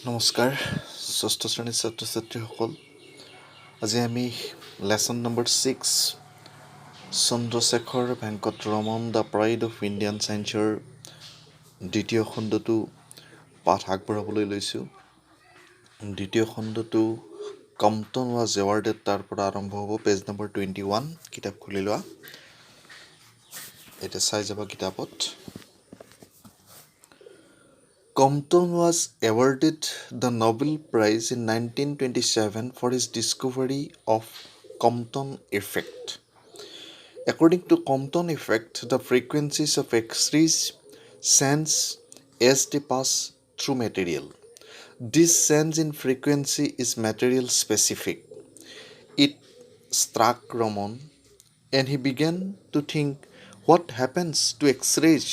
নমস্কাৰ ষষ্ঠ শ্ৰেণীৰ ছাত্ৰ ছাত্ৰীসকল আজি আমি lesson number 6 Chandrasekhar Venkata Raman the pride of Indian চায়েন্সৰ দ্বিতীয় খণ্ডটো পাঠ আগবঢ়াবলৈ লৈছোঁ। দ্বিতীয় খণ্ডটো কম্পটন ৱাজ এৱাৰ্ডেড তাৰ পৰা আৰম্ভ হ'ব। পেজ নম্বৰ 21 কিতাপ খুলি লোৱা, এতিয়া চাই যাবা কিতাপত। Compton was awarded the Nobel Prize in 1927 for his discovery of Compton effect. According to Compton effect, the frequencies of X-rays change as they pass through material. This change in frequency is material specific. It struck Raman, and he began to think what happens to X-rays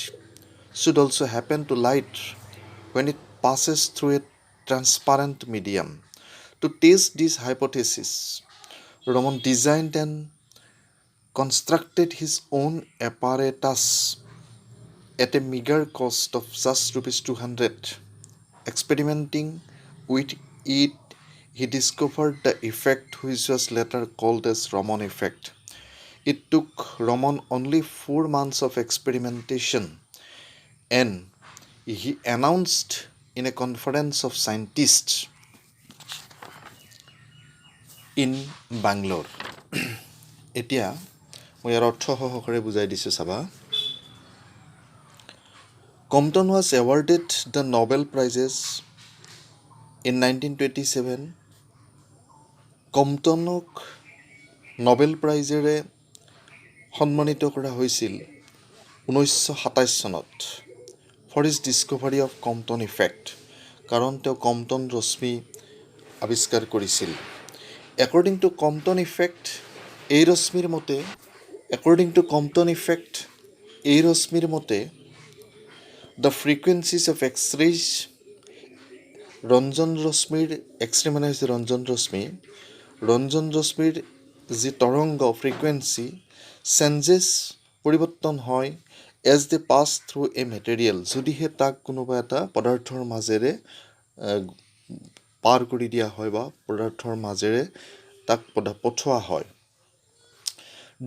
should also happen to light when it passes through a transparent medium. To test this hypothesis, Raman designed and constructed his own apparatus at a meager cost of just ₹200. Experimenting with it, he discovered the effect which was later called as Raman effect. It took Raman only 4 months of experimentation, and he announced in a conference of scientists in Bangalore. এতিয়া মই ইয়াৰ অৰ্থ সহকাৰে বুজাই দিছোঁ চাবা। Compton was awarded the Nobel Prizes in 1927. কম্পটনক Nobel প্ৰাইজেৰে সন্মানিত কৰা হৈছিল 1927 চনত for his discovery of Compton effect, কাৰণ তেওঁ কম্পটন ৰশ্মি আৱিষ্কাৰ কৰিছিল। একৰ্ডিং টু কম্পটন ইফেক্ট, এই ৰশ্মিৰ মতে দ্য ফ্ৰিকুৱেঞ্চিজ অফ এক্সৰেজ, ৰঞ্জন ৰশ্মিৰ এক্সৰে মানে হৈছে ৰঞ্জন ৰশ্মিৰ যি তৰংগ ফ্ৰিকুৱেঞ্চি চেঞ্জেছ পৰিৱৰ্তন হয় as they pass through a material, যদিহে তাক কোনোবা এটা পদাৰ্থৰ মাজেৰে পাৰ কৰি দিয়া হয় বা পদাৰ্থৰ মাজেৰে তাক পঠোৱা হয়।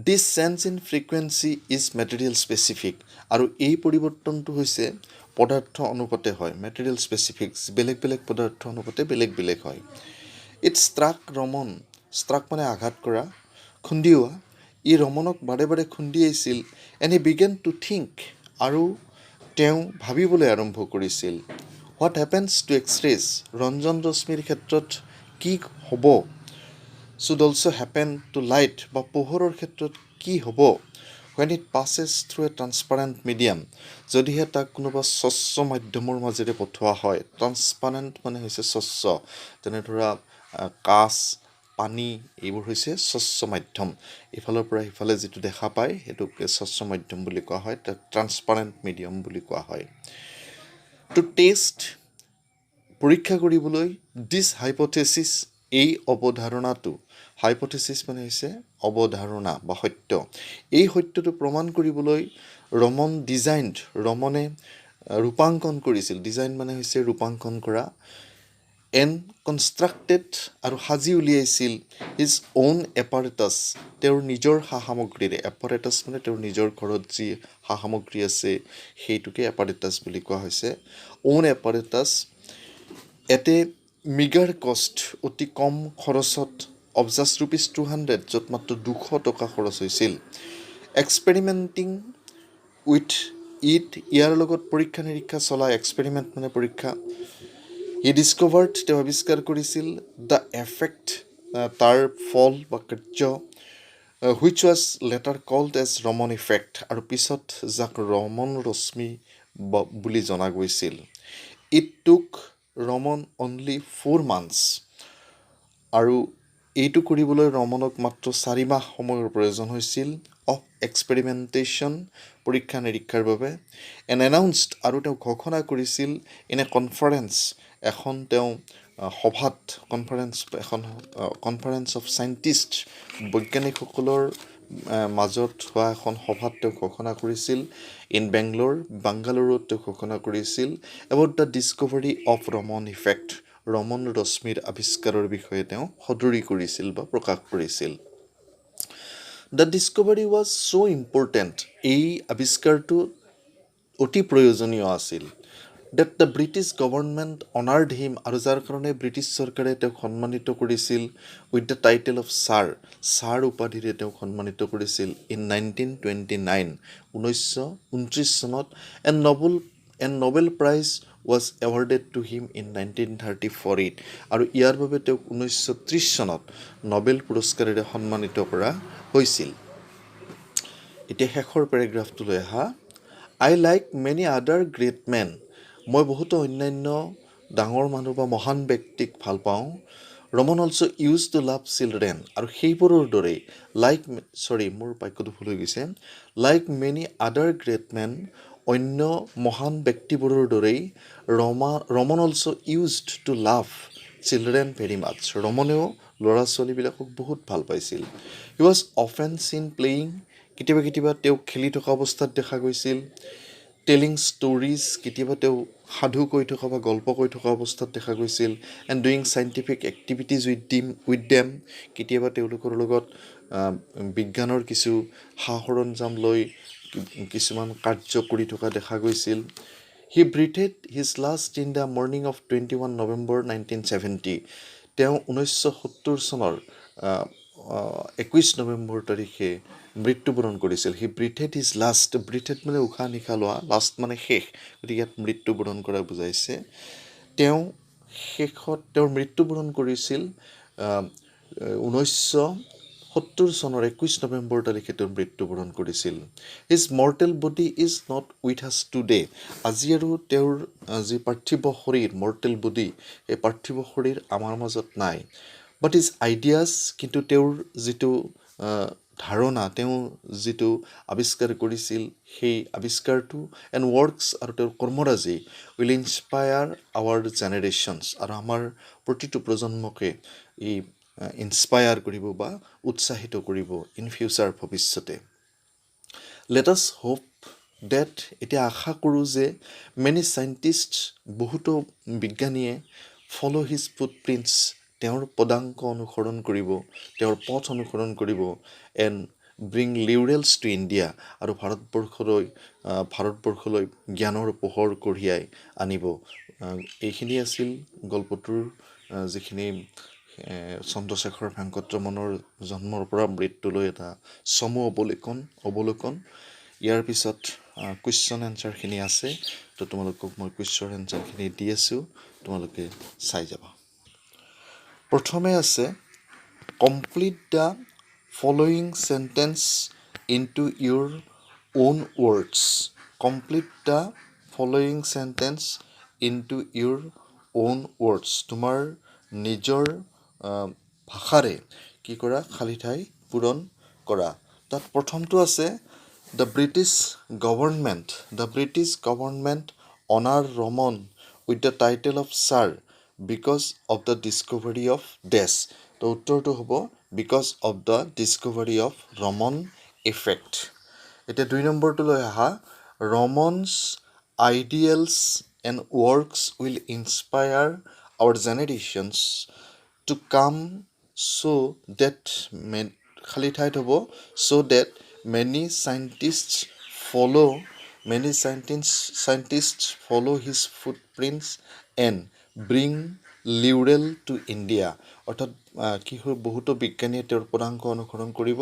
This change in frequency is material specific, আৰু এই পৰিৱৰ্তনটো হৈছে পদাৰ্থ অনুপাতে হয়। মেটেৰিয়েল স্পেচিফিক, বেলেগ বেলেগ পদাৰ্থ অনুপাতে বেলেগ বেলেগ হয়। ইট ষ্ট্ৰাক ৰমন, ষ্ট্ৰাক মানে আঘাত কৰা, খুন্দিওৱা। ই ৰমনক বাৰে বাৰে খুন্দিয়াইছিল। And he began to think, আৰু তেওঁ ভাবিবলৈ আৰম্ভ কৰিছিল। হোৱাট হেপেন্স টু এক্সৰেজ, ৰঞ্জন ৰশ্মিৰ ক্ষেত্ৰত কি হ'ব, should also' happen to light, বা পোহৰৰ ক্ষেত্ৰত কি হ'ব, when it passes through a transparent medium, যদিহে তাক কোনোবা স্বচ্ছ মাধ্যমৰ মাজেৰে পঠোৱা হয়। ট্ৰান্সপাৰেণ্ট মানে হৈছে স্বচ্ছ, যেনে ধৰা কাঁচ, পানী, এইবোৰ হৈছে স্বচ্ছ মাধ্যম। ইফালৰ পৰা সিফালে যিটো দেখা পায় সেইটোক স্বচ্ছ মাধ্যম বুলি কোৱা হয়, তাক ট্ৰান্সপাৰেণ্ট মিডিয়াম বুলি কোৱা হয়। টু টেষ্ট, পৰীক্ষা কৰিবলৈ, দিছ হাইপথেচিছ, এই অৱধাৰণাটো, হাইপথেচিছ মানে হৈছে অৱধাৰণা বা সত্য, এই সত্যটো প্ৰমাণ কৰিবলৈ ৰমন ডিজাইনড, ৰমনে ৰূপাংকন কৰিছিল। ডিজাইন মানে হৈছে ৰূপাংকন কৰা। এণ্ড কনষ্ট্ৰাক্টেড, আৰু সাজি উলিয়াইছিল হিজ অ'ন এপাৰেটাছ, তেওঁৰ নিজৰ সা সামগ্ৰীৰে। এপাৰেটাছ মানে তেওঁৰ নিজৰ ঘৰত যি সা সামগ্ৰী আছে সেইটোকে এপাৰেটাছ বুলি কোৱা হৈছে। অ'ন এপাৰেটাছ এট এ মিগাৰ কষ্ট, অতি কম খৰচত, অফ জাষ্ট ₹200, য'ত মাত্ৰ 200 টকা খৰচ হৈছিল। এক্সপেৰিমেণ্টিং উইথ ইট, ইয়াৰ লগত পৰীক্ষা নিৰীক্ষা চলাই, এক্সপেৰিমেণ্ট মানে পৰীক্ষা। হি ডিস্কভাৰ্ড, তেওঁ আৱিষ্কাৰ কৰিছিল, দ্য এফেক্ট, তাৰ ফল বা কাৰ্য, which was later called as Raman effect, আৰু পিছত যাক ৰমন ৰশ্মি বুলি জনা গৈছিল। ইট টুক ৰমন অনলি 4 months, আৰু এইটো কৰিবলৈ ৰমনক মাত্ৰ 4 মাহ সময়ৰ প্ৰয়োজন হৈছিল। অফ এক্সপেৰিমেণ্টেশ্যন, পৰীক্ষা নিৰীক্ষাৰ বাবে। এণ্ড এনাউন্সড, আৰু তেওঁ ঘোষণা কৰিছিল, ইন এ কনফাৰেন্স, এখন তেওঁ সভাত, কনফাৰেন্স অফ চাইণ্টিষ্ট, বৈজ্ঞানিকসকলৰ মাজত হোৱা এখন সভাত তেওঁ ঘোষণা কৰিছিল। ইন বাংগালোৰত তেওঁ ঘোষণা কৰিছিল about the discovery of Raman effect, Raman ৰশ্মিৰ আৱিষ্কাৰৰ বিষয়ে তেওঁ সদৰি কৰিছিল বা প্ৰকাশ কৰিছিল। The discovery was so' important, এই আৱিষ্কাৰটো অতি প্ৰয়োজনীয় আছিল, that the British government honoured him, আৰু যাৰ কাৰণে ব্ৰিটিছ চৰকাৰে তেওঁক সন্মানিত কৰিছিল with the title of sir, sir উপাধিৰে তেওঁক সন্মানিত কৰিছিল ইন 1929, 1929 চনত, and Nobel prize was awarded to him in 1934, আৰু ইয়াৰ বাবে তেওঁক 1930 চনত নবেল পুৰস্কাৰেৰে সন্মানিত কৰা হৈছিল। এতিয়া শেষৰ পেৰাগ্ৰাফটোলৈ আহা। আই like many other great man, মই বহুতো অন্যান্য ডাঙৰ মানুহ বা মহান ব্যক্তিক ভাল পাওঁ। Raman also' use to love children, আৰু সেইবোৰৰ দৰেই মোৰ বাক্যটো ভুল হৈ গৈছে, like many other great men, অন্য মহান ব্যক্তিবোৰৰ দৰেই Raman also' used to love children very much, ৰমনেও ল'ৰা ছোৱালীবিলাকক বহুত ভাল পাইছিল। He was often seen playing, কেতিয়াবা কেতিয়াবা তেওঁক খেলি থকা অৱস্থাত দেখা গৈছিল। টেলিং ষ্টৰিজ, কেতিয়াবা তেওঁ সাধু কৈ থকা বা গল্প কৈ থকা অৱস্থাত দেখা গৈছিল। And doing scientific activities with them, কেতিয়াবা তেওঁলোকৰ লগত বিজ্ঞানৰ কিছু সা সৰঞ্জাম লৈ কিছুমান কাৰ্য কৰি থকা দেখা গৈছিল। He breathed his last in the morning of 21 November 1970, তেওঁ 1970 চনৰ 21 নৱেম্বৰ তাৰিখে মৃত্যুবৰণ কৰিছিল। হি ব্ৰিথেড হিজ লাষ্ট, ব্ৰিথেড মানে উশাহ নিশাহ লোৱা, লাষ্ট মানে শেষ, গতিকে ইয়াত মৃত্যুবৰণ কৰা বুজাইছে। তেওঁ তেওঁৰ মৃত্যুবৰণ কৰিছিল 1970 চনৰ 21 নৱেম্বৰ তাৰিখে তেওঁ মৃত্যুবৰণ কৰিছিল। His mortal body is not with us today, আজি আৰু তেওঁৰ যি পাৰ্থিৱ শৰীৰ, মৰ্টেল বডি, এই পাৰ্থিৱ শৰীৰ আমাৰ মাজত নাই। বাট ইজ আইডিয়াছ, কিন্তু তেওঁৰ যিটো ধাৰণা, তেওঁ যিটো আৱিষ্কাৰ কৰিছিল, সেই আৱিষ্কাৰটো এণ্ড ৱৰ্কছ, আৰু তেওঁৰ কৰ্মৰাজি উইল ইনস্পায়াৰ আৱাৰ জেনেৰেশ্যনছ, আৰু আমাৰ প্ৰতিটো প্ৰজন্মকে ই ইনস্পায়াৰ কৰিব বা উৎসাহিত কৰিব ইন ফিউচাৰ, ভৱিষ্যতে। লেট আছ হোপ ডেট, এতিয়া আশা কৰোঁ যে মেনি চাইণ্টিষ্ট, বহুতো বিজ্ঞানীয়ে ফ'ল' হিজ ফুটপ্ৰিণ্টছ, তেওঁৰ পদাংক অনুসৰণ কৰিব, তেওঁৰ পথ অনুসৰণ কৰিব, এণ্ড ব্ৰিং লিউৰেলছ টু ইণ্ডিয়া, আৰু ভাৰতবৰ্ষলৈ জ্ঞানৰ পোহৰ কঢ়িয়াই আনিব। এইখিনি আছিল গল্পটোৰ যিখিনি চন্দ্ৰশেখৰ ভেংকটৰমণৰ জন্মৰ পৰা মৃত্যুলৈ এটা চমু অৱলোকন। ইয়াৰ পিছত কুৱেশ্যন এনচাৰখিনি আছে, তো তোমালোকক মই কুৱেশ্যন এনচাৰখিনি দি আছোঁ, তোমালোকে চাই যাবা। প্ৰথমে আছে complete the following sentence into Euro on words, complete the following sentence into Euro on words, তোমাৰ নিজৰ ভাষাৰে কি কৰা, খালী ঠাই পূৰণ কৰা। তাত প্ৰথমটো আছে the British government honour Raman with the title of sir because of the discovery of dash, তো উত্তৰটো হ'ব because of the discovery of Raman effect. এতিয়া 2 নম্বৰটোলৈ আহা। Raman's ideals and works will inspire our generations to come so' that খালী ঠাইত হ'ব so' that many scientist follow' his footprints and bring laurel to India, অৰ্থাৎ কি হয়, বহুতো বিজ্ঞানীয়ে তেওঁৰ পদাংক অনুসৰণ কৰিব,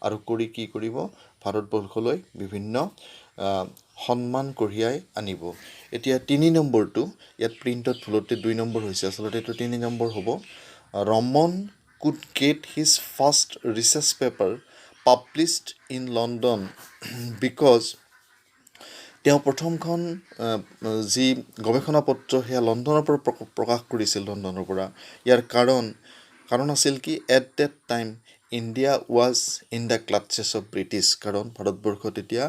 আৰু কি কৰিব, ভাৰতবৰ্ষলৈ বিভিন্ন সন্মান কঢ়িয়াই আনিব। এতিয়া 3 নম্বৰটো, ইয়াত প্ৰিণ্টত ভুলতে 2 নম্বৰ হৈছে, আচলতে এইটো 3 নম্বৰ হ'ব। Raman could get his first research paper published in London because, তেওঁ প্ৰথমখন যি গৱেষণা পত্ৰ সেয়া লণ্ডনৰ পৰা প্ৰকাশ কৰিছিল, লণ্ডনৰ পৰা। ইয়াৰ কাৰণ আছিল কি, at that time India was in the clutches of British, কাৰণ ভাৰতবৰ্ষ তেতিয়া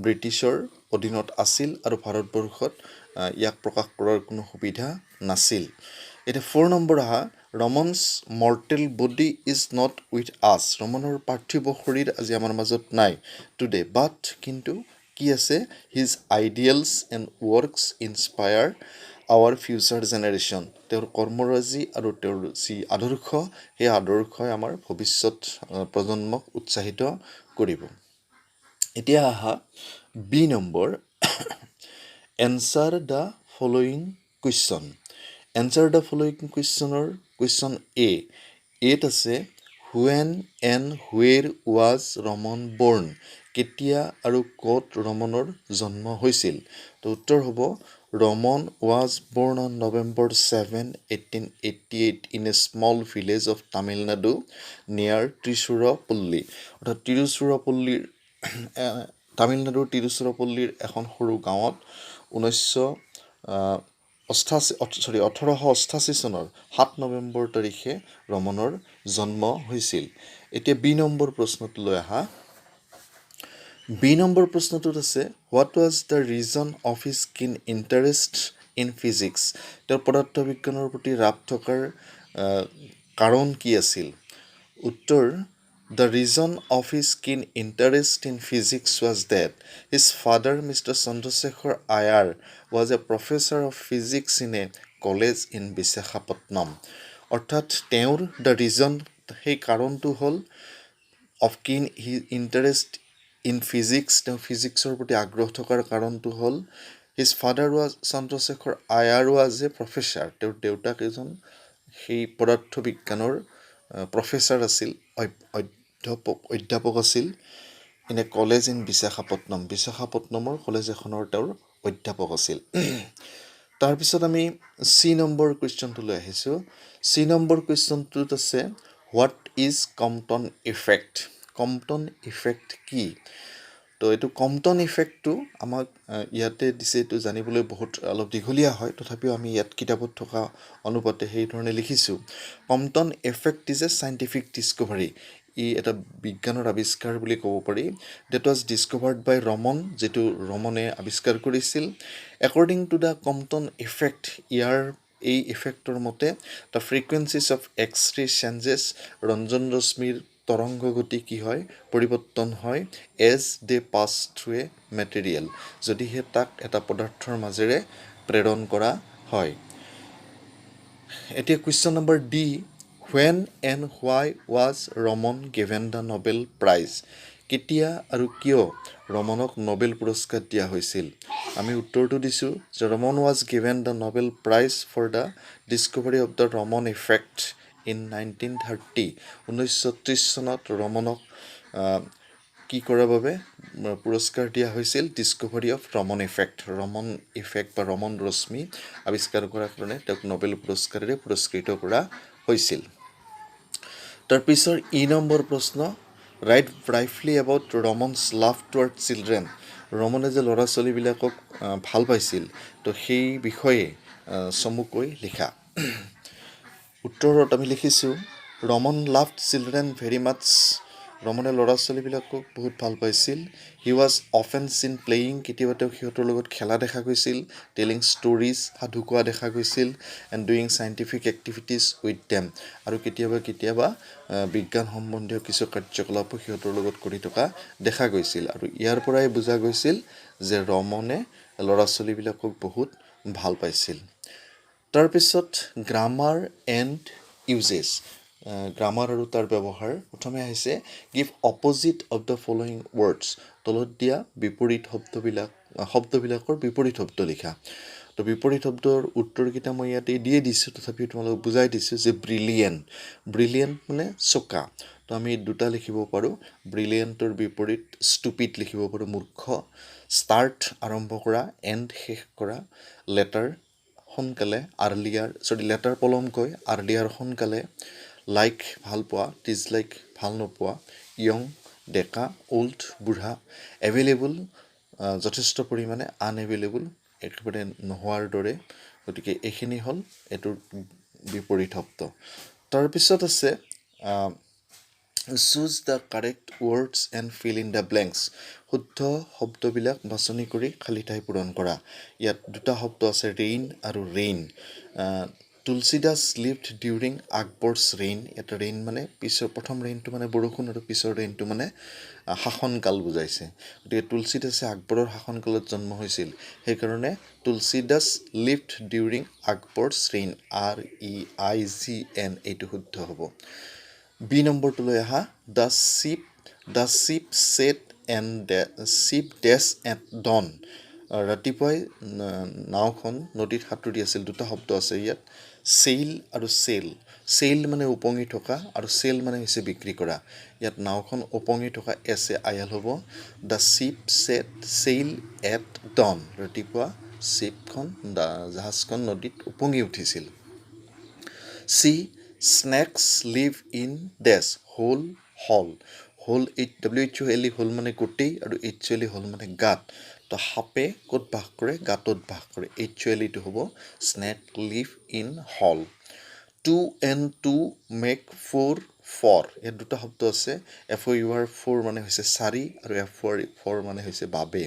ব্ৰিটিছৰ অধীনত আছিল, আৰু ভাৰতবৰ্ষত ইয়াক প্ৰকাশ কৰাৰ কোনো সুবিধা নাছিল। এতিয়া 4 নম্বৰ আহা। ৰমনছ mortal body is not with আছ, ৰমনৰ পাৰ্থিৱ শৰীৰ আজি আমাৰ মাজত নাই টুডে, বাট কিন্তু কি আছে, his ideals and works inspire our future generation. তেওঁৰ কৰ্মৰাজি আৰু তেওঁৰ যি আদৰ্শ, সেই আদৰ্শই আমাৰ ভৱিষ্যত প্ৰজন্মক উৎসাহিত কৰিব। এতিয়া আহা B number, answer the following question. Answer the following কুৱেশ্যনৰ কুৱেশ্যন এত আছে when and where was Raman born. কেতিয়া আৰু ক'ত ৰমনৰ জন্ম হৈছিল? তো উত্তৰ হ'ব ৰমন ৱাজ বৰ্ণ on November 7, 1888 in a small village of Tamil Nadu নিয়াৰ ত্ৰিচুৰাপল্লী। অৰ্থাৎ তিৰুচিৰাপল্লীৰ তামিলনাডুৰ তিৰুচিৰাপল্লীৰ এখন সৰু গাঁৱত 1888 চনৰ 7 নৱেম্বৰ তাৰিখে ৰমনৰ জন্ম হৈছিল। এতিয়া বি নম্বৰ প্ৰশ্নটোলৈ আহা। বি নম্বৰ প্ৰশ্নটোত আছে what was the reason of his keen interest in physics. তেওঁৰ পদাৰ্থ বিজ্ঞানৰ প্ৰতি ৰাপ থকাৰ কাৰণ কি আছিল? উত্তৰ The reason of his keen interest in physics was that his father, Mr. Chandrasekhar Iyer, was a professor of physics in a college in Visakhapatnam. অৰ্থাৎ তেওঁৰ দ্য ৰিজন, সেই কাৰণটো হ'ল অফ কিন ইণ্টাৰেষ্ট ইন ফিজিক্স, তেওঁ ফিজিক্সৰ প্ৰতি আগ্ৰহ থকাৰ কাৰণটো হ'ল his father was Chandrasekhar Iyer was a professor. তেওঁৰ দেউতাক এজন সেই পদাৰ্থ বিজ্ঞানৰ প্ৰফেচাৰ আছিল, অধ্যাপক আছিল in a college in Visakhapatnam. বিশাখাপট্টনমৰ কলেজ এখনৰ তেওঁৰ অধ্যাপক আছিল। তাৰপিছত আমি চি নম্বৰ কুৱেশ্যনটোলৈ আহিছোঁ। চি নম্বৰ কুৱেশ্যনটোত আছে what is Compton effect. Compton effect কি? তো এইটো কম্পটন ইফেক্টটো আমাক ইয়াতে দিছে, এইটো জানিবলৈ অলপ দীঘলীয়া হয়, তথাপিও আমি ইয়াত কিতাপত থকা অনুপাতে সেইধৰণে লিখিছোঁ। Compton effect is a scientific discovery. ই এটা বিজ্ঞানৰ আৱিষ্কাৰ বুলি ক'ব পাৰি। That was discovered by Raman, যিটো ৰমনে আৱিষ্কাৰ কৰিছিল। According to the Compton effect, এই ইফেক্টৰ মতে the frequencies of X-ray changes, ৰঞ্জন ৰশ্মিৰ তৰংগ গতি কি হয়? পৰিৱৰ্তন হয় as they pass through a material, যদিহে তাক এটা পদাৰ্থৰ মাজেৰে প্ৰেৰণ কৰা হয়। এতিয়া question number D, when and why was Raman given the Nobel prize. কেতিয়া আৰু কিয় ৰমনক নোবেল পুৰস্কাৰ দিয়া হৈছিল? আমি উত্তৰটো দিছোঁ যে Raman was given the Nobel prize for the discovery of the Raman effect in 1930। 1930 চনত ৰমনক কি কৰাৰ বাবে পুৰস্কাৰ দিয়া হৈছিল? Discovery of Raman effect. Raman effect বা ৰমন ৰশ্মি আৱিষ্কাৰ কৰাৰ কাৰণে তেওঁক নোবেল পুৰস্কাৰেৰে পুৰস্কৃত কৰা হৈছিল। তাৰপিছৰ ই নম্বৰ প্ৰশ্ন, write briefly about Raman's love toward children. ৰমনে যে ল'ৰা ছোৱালীবিলাকক ভাল পাইছিল, তো সেই বিষয়ে চমুকৈ লিখা। উত্তৰত আমি লিখিছোঁ ৰমন লাভড চিলড্ৰেন ভেৰি মাছ। ৰমনে ল'ৰা ছোৱালীবিলাকক বহুত ভাল পাইছিল। He was often seen playing, কেতিয়াবা তেওঁক সিহঁতৰ লগত খেলা দেখা গৈছিল। টেলিং ষ্টৰিজ, সাধু কোৱা দেখা গৈছিল। And doing scientific activities with them, আৰু কেতিয়াবা বিজ্ঞান সম্বন্ধীয় কিছু কাৰ্যকলাপো সিহঁতৰ লগত কৰি থকা দেখা গৈছিল। আৰু ইয়াৰ পৰাই বুজা গৈছিল যে ৰমনে ল'ৰা ছোৱালীবিলাকক বহুত ভাল পাইছিল। তাৰপিছত গ্ৰামাৰ এণ্ড ইউজেছ, গ্ৰামাৰ আৰু তাৰ ব্যৱহাৰ। প্ৰথমে আহিছে give opposite of the following words. তলত দিয়া বিপৰীত শব্দবিলাকৰ বিপৰীত শব্দ লিখা। তো বিপৰীত শব্দৰ উত্তৰকেইটা মই ইয়াতে দিয়ে দিছোঁ, তথাপিও তোমালোকক বুজাই দিছোঁ যে ব্ৰিলিয়েণ্ট। ব্ৰিলিয়েণ্ট মানে চোকা। তো আমি দুটা লিখিব পাৰোঁ। ব্ৰিলিয়েণ্টৰ বিপৰীত ষ্টুপিড লিখিব পাৰোঁ, মূৰ্খ। ষ্টাৰ্ট আৰম্ভ কৰা, এণ্ড শেষ কৰা। লেটাৰ সোনকালে, লেটাৰ পলমকৈ, আৰ্লিয়াৰ সোনকালে। লাইক ভাল পোৱা, ডিছলাইক ভাল নোপোৱা। য়ং ডেকা, অল্ড বুঢ়া। এভেইলেবল যথেষ্ট পৰিমাণে, আনএভেইলেবল একেবাৰে নোহোৱাৰ দৰে। গতিকে এইখিনি হ'ল এইটোৰ বিপৰীত শব্দ। তাৰপিছত আছে choose the correct words and fill in the blanks. শুদ্ধ শব্দবিলাক বাছনি কৰি খালী ঠাই পূৰণ কৰা। ইয়াত দুটা শব্দ আছে, ৰেইন আৰু reign. Tulsidas lived during Akbar's reign. এটা ৰেইন মানে পিছৰ প্ৰথম ৰেইনটো মানে বৰষুণ আৰু পিছৰ ৰেইনটো মানে শাসনকাল বুজাইছে। গতিকে তুলসীদাসে আকবৰৰ শাসনকালত জন্ম হৈছিল, সেইকাৰণে Tulsidas lived during Akbar's reign, REIGN এইটো শুদ্ধ হ'ব। বি নম্বৰটোলৈ আহা। The ship set ship dash at dawn. ৰাতিপুৱাই নাওখন নদীত সাঁতুৰি আছিল। দুটা শব্দ আছে ইয়াত, ছেইল আৰু ছেইল। ছেইল মানে উপঙি থকা আৰু ছেইল মানে হৈছে বিক্ৰী কৰা। ইয়াত নাওখন উপঙি থকা আয়াল হ'ব। The ship set sail at dawn. ৰাতিপুৱা জাহাজখন নদীত উপঙি উঠিছিল। Sea snakes live in this hole hole. WHOLE হ'ল মানে গোটেই আৰু HOLE হ'ল মানে গাঁত। তো সাপে ক'ত বাস কৰে? গাঁতত বাস কৰে। HOLE টো হ'ব snake live in hole. 2 and 2 make 4. ইয়াত দুটা শব্দ আছে। FOUR মানে হৈছে চাৰি আৰু FOR মানে হৈছে বাবে।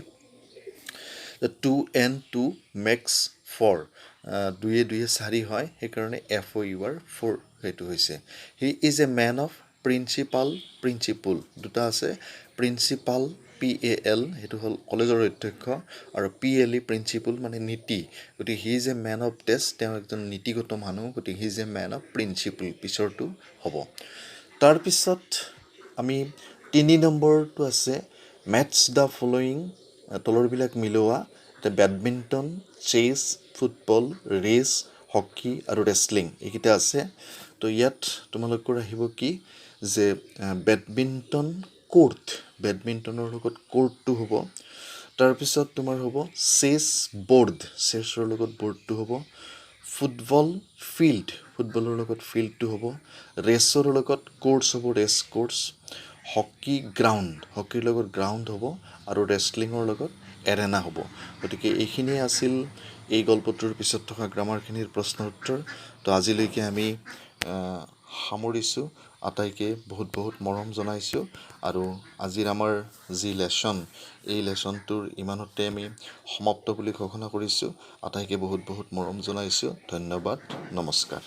2 and 2 makes 4. দুয়ে চাৰি হয়, সেইকাৰণে FOUR সেইটো হৈছে। He is a man of principle. দুটা আছে, প্ৰিন্সিপাল PAL সেইটো হ'ল কলেজৰ অধ্যক্ষ, আৰু PLE প্ৰিন্সিপল মানে নীতি। গতিকে he is a man of dash, তেওঁ একজন নীতিগত মানুহ, গতিকে he is a man of principle পিছৰটো হ'ব। তাৰপিছত আমি 3 নম্বৰটো আছে মেটছ দ্য ফল'য়িং, তলৰবিলাক মিলোৱা। বেডমিণ্টন, চেছ, ফুটবল, ৰেচ, হকী আৰু ৰেচলিং এইকেইটা আছে। তো ইয়াত তোমালোকৰ আহিব কি যে বেডমিণ্টন কোৰ্ট, বেডমিণ্টনৰ লগত কোৰ্টটো হ'ব। তাৰপিছত তোমাৰ হ'ব চেছ বৰ্ড, চেছৰ লগত বৰ্ডটো হ'ব। ফুটবল ফিল্ড, ফুটবলৰ লগত ফিল্ডটো হ'ব। ৰেচৰ লগত কোৰ্টছ হ'ব, ৰেচ কোৰ্টছ। হকী গ্ৰাউণ্ড, হকীৰ লগত গ্ৰাউণ্ড হ'ব, আৰু ৰেচলিঙৰ লগত এৰেনা হ'ব। গতিকে এইখিনিয়ে আছিল এই গল্পটোৰ পিছত থকা গ্ৰামাৰখিনিৰ প্ৰশ্ন উত্তৰ। তো আজিলৈকে আমি সামৰিছোঁ। আটাইকে বহুত মৰম জনাইছোঁ, আৰু আজিৰ আমাৰ যি লেচন, এই লেচনটোৰ ইমানতে আমি সমাপ্ত বুলি ঘোষণা কৰিছোঁ। আটাইকে বহুত মৰম জনাইছোঁ। ধন্যবাদ, নমস্কাৰ।